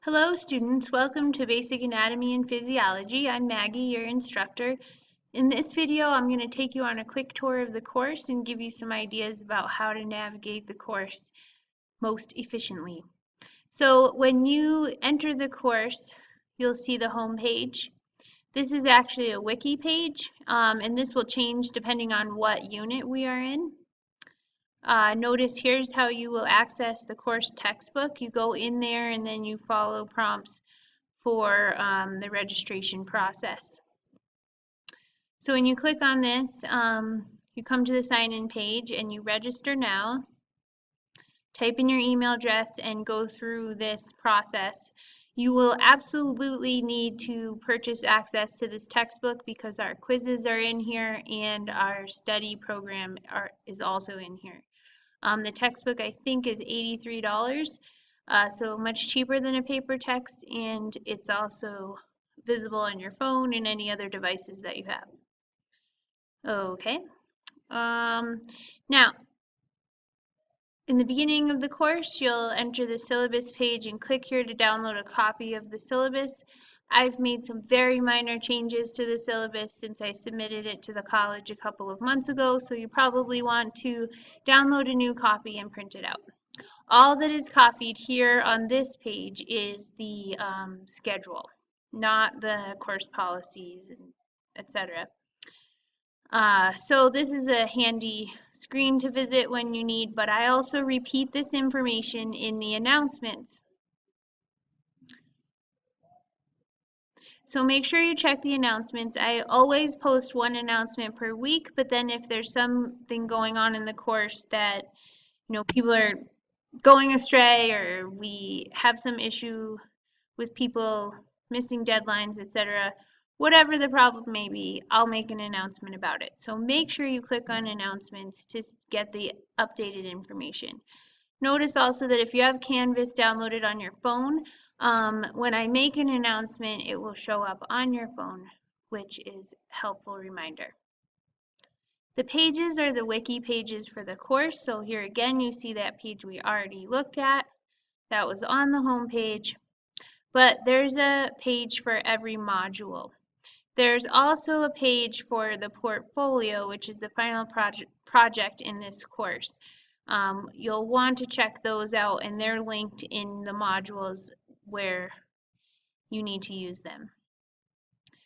Hello students, welcome to Basic Anatomy and Physiology. I'm Maggie, your instructor. In this video, I'm going to take you on a quick tour of the course and give you some ideas about how to navigate the course most efficiently. So when you enter the course, you'll see the home page. This is actually a wiki page, and this will change depending on what unit we are in. Notice here's how you will access the course textbook. You go in there and then you follow prompts for the registration process. So when you click on this, you come to the sign-in page and you register now. Type in your email address and go through this process. You will absolutely need to purchase access to this textbook because our quizzes are in here and our study program is also in here. The textbook I think is $83, so much cheaper than a paper text, and it's also visible on your phone and any other devices that you have. Okay. Now, in the beginning of the course, you'll enter the syllabus page and click here to download a copy of the syllabus. I've made some very minor changes to the syllabus since I submitted it to the college a couple of months ago, so you probably want to download a new copy and print it out. All that is copied here on this page is the schedule, not the course policies, and etc. So this is a handy screen to visit when you need, but I also repeat this information in the announcements. So make sure you check the announcements. I always post one announcement per week, but then if there's something going on in the course that, people are going astray or we have some issue with people missing deadlines, etc., whatever the problem may be, I'll make an announcement about it. So make sure you click on announcements to get the updated information. Notice also that if you have Canvas downloaded on your phone, when I make an announcement, it will show up on your phone, which is a helpful reminder. The pages are the wiki pages for the course. So here again, you see that page we already looked at. That was on the home page. But there's a page for every module. There's also a page for the portfolio, which is the final project in this course. You'll want to check those out, and they're linked in the modules where you need to use them.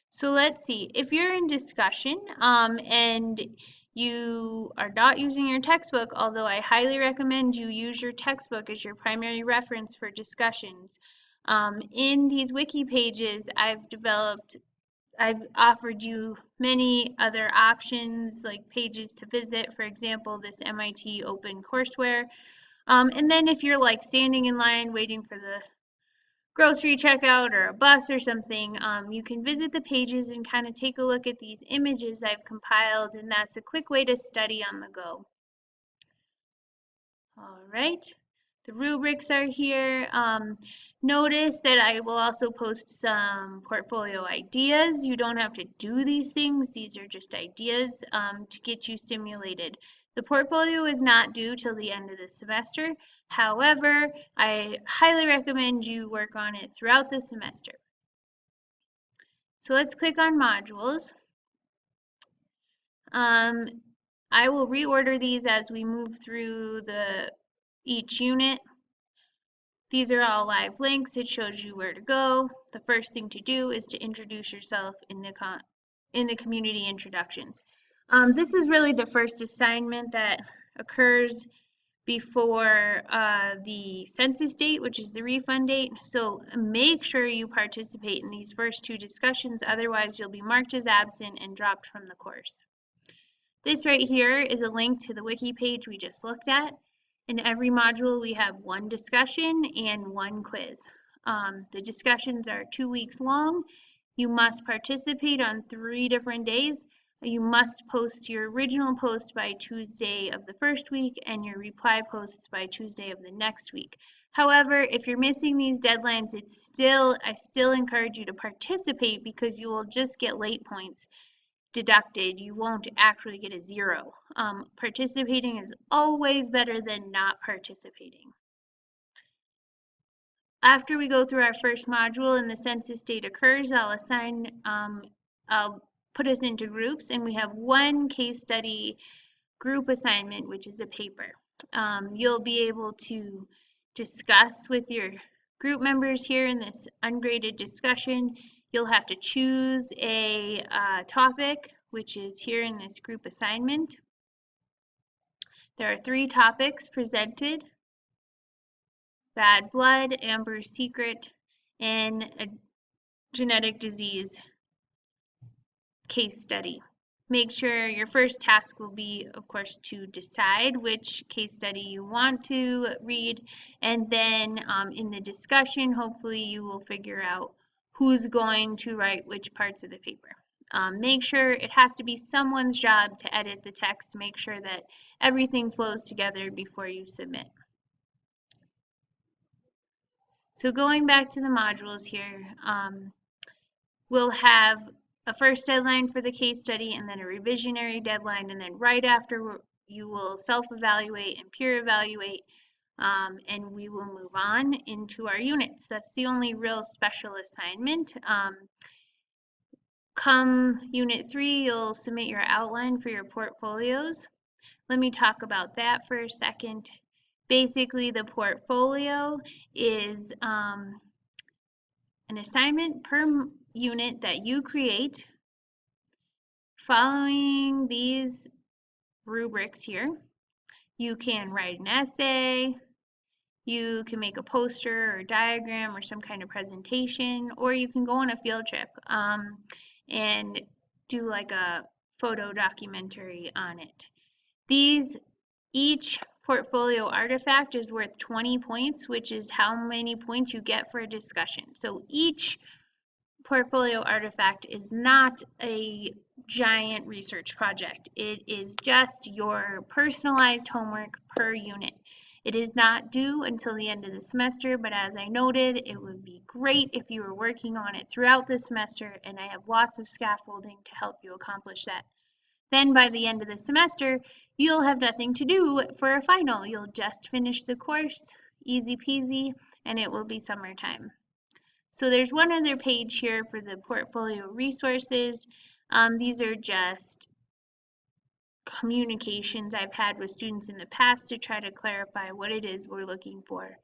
So let's see, if you're in discussion and you are not using your textbook, although I highly recommend you use your textbook as your primary reference for discussions. In these wiki pages, I've offered you many other options like pages to visit, for example, this MIT Open Courseware. And then if you're like standing in line waiting for the grocery checkout or a bus or something, you can visit the pages and kind of take a look at these images I've compiled, and that's a quick way to study on the go. All right, the rubrics are here. Notice that I will also post some portfolio ideas. You don't have to do these things. These are just ideas to get you stimulated. The portfolio is not due till the end of the semester. However, I highly recommend you work on it throughout the semester. So let's click on modules. I will reorder these as we move through each unit. These are all live links. It shows you where to go. The first thing to do is to introduce yourself in the community introductions. This is really the first assignment that occurs before the census date, which is the refund date. So make sure you participate in these first two discussions, otherwise you'll be marked as absent and dropped from the course. This right here is a link to the wiki page we just looked at. In every module, we have one discussion and one quiz. The discussions are 2 weeks long. You must participate on 3 different days. You must post your original post by Tuesday of the first week and your reply posts by Tuesday of the next week. However, if you're missing these deadlines, I still encourage you to participate because you will just get late points deducted. You won't actually get a 0. Participating is always better than not participating. After we go through our first module and the census date occurs, I'll put us into groups, and we have one case study group assignment, which is a paper. You'll be able to discuss with your group members here in this ungraded discussion. You'll have to choose a topic, which is here in this group assignment. There are 3 topics presented: bad blood, Amber's secret, and a genetic disease case study. Make sure your first task will be, of course, to decide which case study you want to read, and then in the discussion, hopefully you will figure out who's going to write which parts of the paper. Make sure it has to be someone's job to edit the text to make sure that everything flows together before you submit. So going back to the modules here, we'll have a first deadline for the case study and then a revisionary deadline, and then right after you will self-evaluate and peer evaluate, and we will move on into our units. That's the only real special assignment. Come Unit 3, you'll submit your outline for your portfolios. Let me talk about that for a second. Basically, the portfolio is an assignment per unit that you create following these rubrics here. You can write an essay, you can make a poster or diagram or some kind of presentation, or you can go on a field trip and do like a photo documentary on it. Each portfolio artifact is worth 20 points, which is how many points you get for a discussion. So each portfolio artifact is not a giant research project. It is just your personalized homework per unit. It is not due until the end of the semester, but as I noted, it would be great if you were working on it throughout the semester, and I have lots of scaffolding to help you accomplish that. Then by the end of the semester, you'll have nothing to do for a final. You'll just finish the course, easy peasy, and it will be summertime. So there's one other page here for the portfolio resources. These are just communications I've had with students in the past to try to clarify what it is we're looking for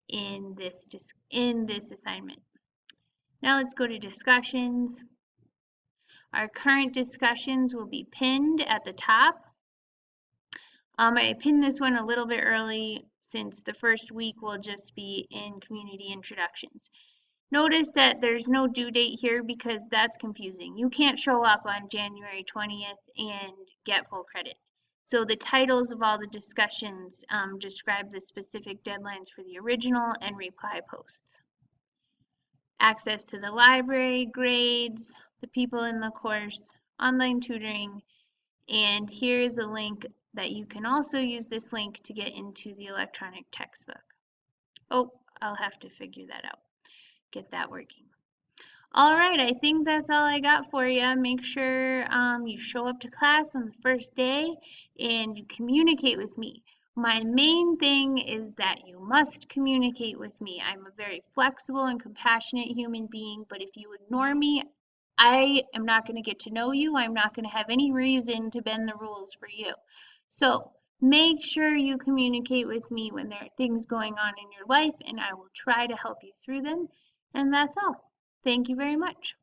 in this assignment. Now let's go to discussions. Our current discussions will be pinned at the top. I pinned this one a little bit early since the first week will just be in community introductions. Notice that there's no due date here because that's confusing. You can't show up on January 20th and get full credit. So the titles of all the discussions describe the specific deadlines for the original and reply posts. Access to the library, grades, the people in the course, online tutoring, and here is a link that you can also use this link to get into the electronic textbook. Oh, I'll have to figure that out. Get that working. All right, I think that's all I got for you. Make sure you show up to class on the first day and you communicate with me. My main thing is that you must communicate with me. I'm a very flexible and compassionate human being, but if you ignore me, I am not going to get to know you. I'm not going to have any reason to bend the rules for you. So make sure you communicate with me when there are things going on in your life, and I will try to help you through them. And that's all. Thank you very much.